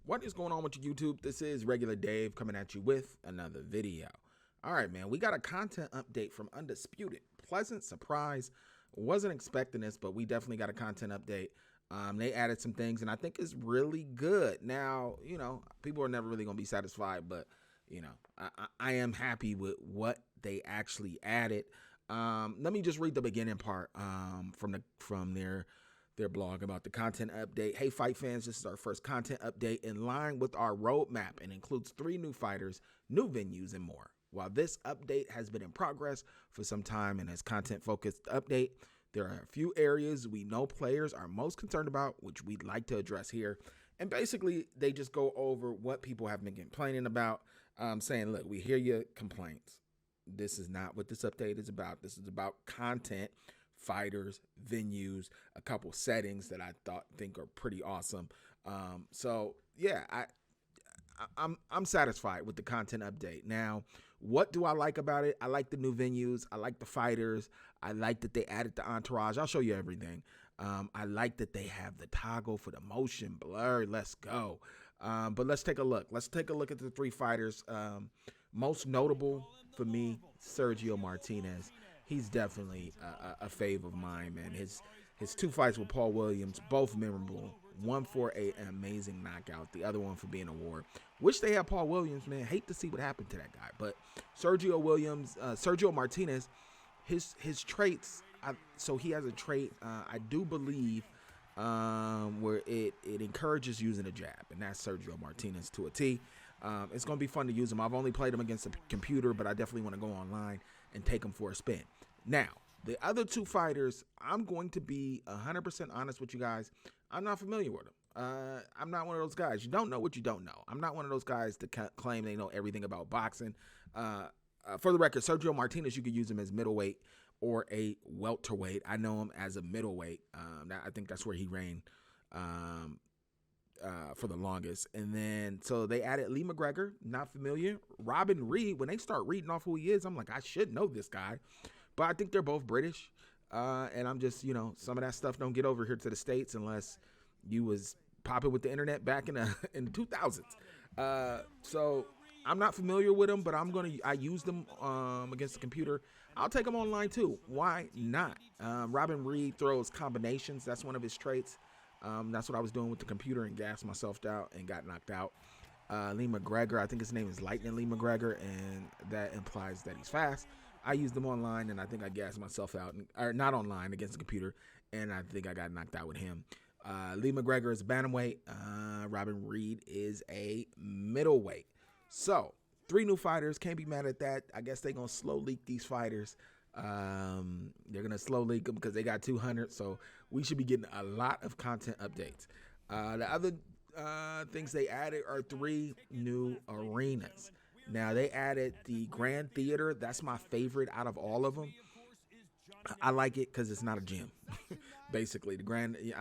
What is going on with you, YouTube? This is Regular Dave coming at you with another video. All right, man, we got a content update from Undisputed. Pleasant surprise. Wasn't expecting this, but we definitely got a content update. They added some things, and I think it's really good. Now, people are never really going to be satisfied, but, I am happy with what they actually added. Let me just read the beginning part from their blog about the content update. Hey, fight fans, this is our first content update in line with our roadmap and includes 3 new fighters, new venues, and more. While this update has been in progress for some time and is content-focused update, there are a few areas we know players are most concerned about, which we'd like to address here. And basically, they just go over what people have been complaining about, saying, look, we hear your complaints. This is not what this update is about. This is about content, fighters, venues, a couple settings that I think are pretty awesome. So yeah, I'm satisfied with the content update. Now, what do I like about it? I like the new venues. I like the fighters. I like that they added the entourage. I'll show you everything. I like that they have the toggle for the motion blur. Let's go. But let's take a look. Let's take a look at the 3 fighters. Most notable for me, Sergio Martinez. He's definitely a fave of mine, man. His 2 fights with Paul Williams, both memorable. One for an amazing knockout, the other one for being a war. Wish they had Paul Williams, man. Hate to see what happened to that guy. But Sergio Martinez, his traits. So he has a trait, I do believe, where it encourages using a jab, and that's Sergio Martinez to a T. It's going to be fun to use him. I've only played him against a computer, but I definitely want to go online and take him for a spin. Now, the other 2 fighters, I'm going to be 100% honest with you guys. I'm not familiar with them. I'm not one of those guys. You don't know what you don't know. I'm not one of those guys to claim they know everything about boxing. For the record, Sergio Martinez, you could use him as middleweight or a welterweight. I know him as a middleweight. I think that's where he reigned for the longest. And then, so they added Lee McGregor, not familiar. Robin Reed, when they start reading off who he is, I'm like, I should know this guy. But I think they're both British. And I'm just, some of that stuff don't get over here to the States unless you was popping with the internet back in the 2000s. So I'm not familiar with them, but I use them against the computer. I'll take them online too. Why not? Robin Reed throws combinations. That's one of his traits. That's what I was doing with the computer and gassed myself out and got knocked out. Lee McGregor, I think his name is Lightning Lee McGregor, and that implies that he's fast. I used them online, and I think I gassed myself out, or not online, against the computer, and I think I got knocked out with him. Lee McGregor is a bantamweight. Robin Reed is a middleweight. So, 3 new fighters. Can't be mad at that. I guess they're going to slow leak these fighters. They're going to slow leak them because they got 200, so we should be getting a lot of content updates. The other things they added are 3 new arenas. Now, they added the Grand Theater. That's my favorite out of all of them. I like it because it's not a gym. Basically,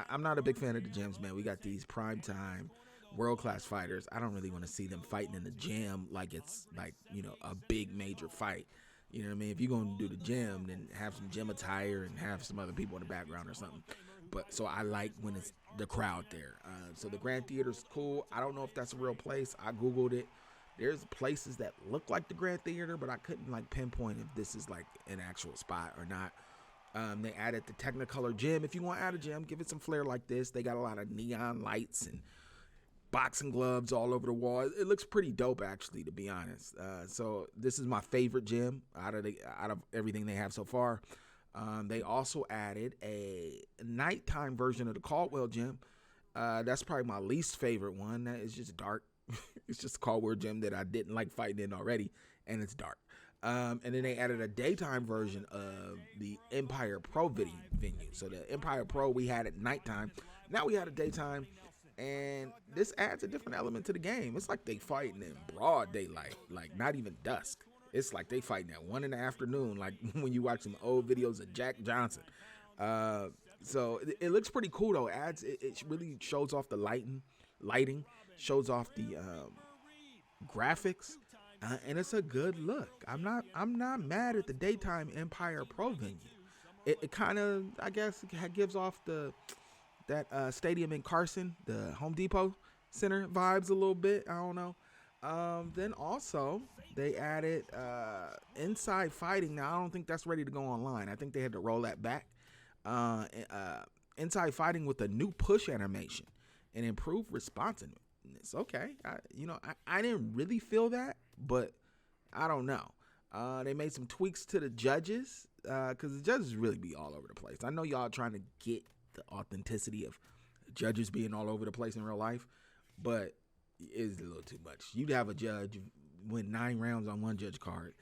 I'm not a big fan of the gyms, man. We got these primetime, world-class fighters. I don't really want to see them fighting in the gym like it's like, a big major fight. You know what I mean? If you're going to do the gym, then have some gym attire and have some other people in the background or something. But so I like when it's the crowd there. So the Grand Theater's cool. I don't know if that's a real place. I Googled it. There's places that look like the Grand Theater, but I couldn't pinpoint if this is like an actual spot or not. They added the Technicolor gym. If you want to add a gym, give it some flair like this. They got a lot of neon lights and boxing gloves all over the wall. It looks pretty dope, actually, to be honest. So this is my favorite gym out of everything they have so far. They also added a nighttime version of the Caldwell gym. That's probably my least favorite one. It's just dark. It's just a Caldwell gym that I didn't like fighting in already, and it's dark. And then they added a daytime version of the Empire Pro venue. So the Empire Pro we had at nighttime. Now we had a daytime, and this adds a different element to the game. It's like they fighting in broad daylight, like not even dusk. It's like they fighting at 1 in the afternoon, like when you watch some old videos of Jack Johnson. So it looks pretty cool though. It really shows off the lighting, shows off the graphics, and it's a good look. I'm not mad at the daytime Empire Pro venue. It kind of, I guess, gives off that stadium in Carson, the Home Depot. Center vibes a little bit. I don't know. Then also they added inside fighting. Now I don't think that's ready to go online. I think they had to roll that back. Inside fighting with a new push animation and improved responsiveness. Okay, I didn't really feel that, but I don't know. They made some tweaks to the judges because the judges really be all over the place. I know y'all trying to get the authenticity of judges being all over the place in real life, but it's a little too much. You'd have a judge win 9 rounds on one judge card,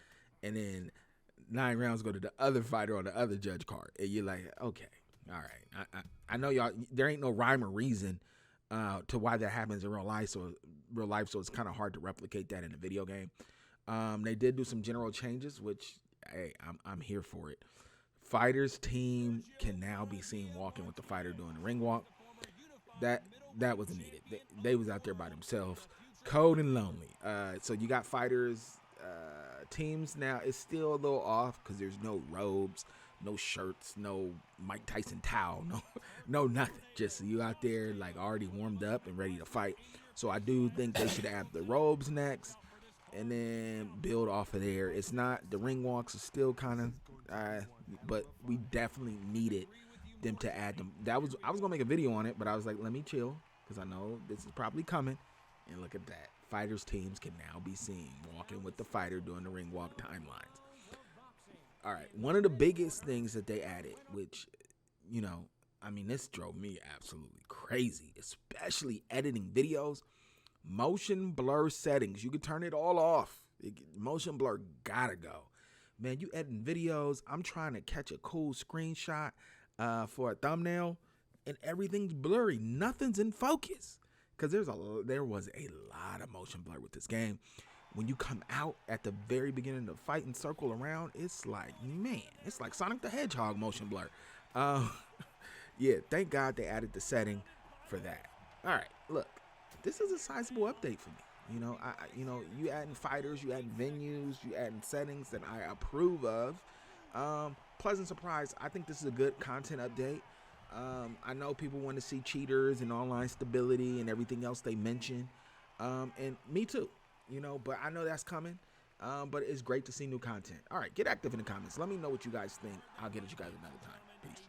and then 9 rounds go to the other fighter on the other judge card, and you're like, okay, all right. I know y'all. There ain't no rhyme or reason to why that happens in real life. So it's kind of hard to replicate that in a video game. They did do some general changes, which hey, I'm here for it. Fighters team can now be seen walking with the fighter doing the ring walk. That wasn't needed. They was out there by themselves, cold and lonely. So you got fighters teams now. It's still a little off because there's no robes, no shirts, no Mike Tyson towel, no nothing. Just you out there like already warmed up and ready to fight. So I do think they should add the robes next, and then build off of there. It's not the ring walks are still kind of, but we definitely needed them to add them. I was gonna make a video on it, but I was like, let me chill because I know this is probably coming. And look at that, fighters teams can now be seen walking with the fighter doing the ring walk timelines. All right, one of the biggest things that they added, which this drove me absolutely crazy, especially editing videos. Motion blur settings. You can turn it all off. Motion blur gotta go. Man, you editing videos. I'm trying to catch a cool screenshot for a thumbnail, and everything's blurry. Nothing's in focus. Because there was a lot of motion blur with this game. When you come out at the very beginning of the fight and circle around, it's like Sonic the Hedgehog motion blur. Yeah, thank God they added the setting for that. All right, look. This is a sizable update for me. You adding fighters, you adding venues, you adding settings that I approve of. Pleasant surprise. I think this is a good content update. I know people want to see cheaters and online stability and everything else they mention. And me too, but I know that's coming. But it's great to see new content. All right, get active in the comments. Let me know what you guys think. I'll get at you guys another time. Peace.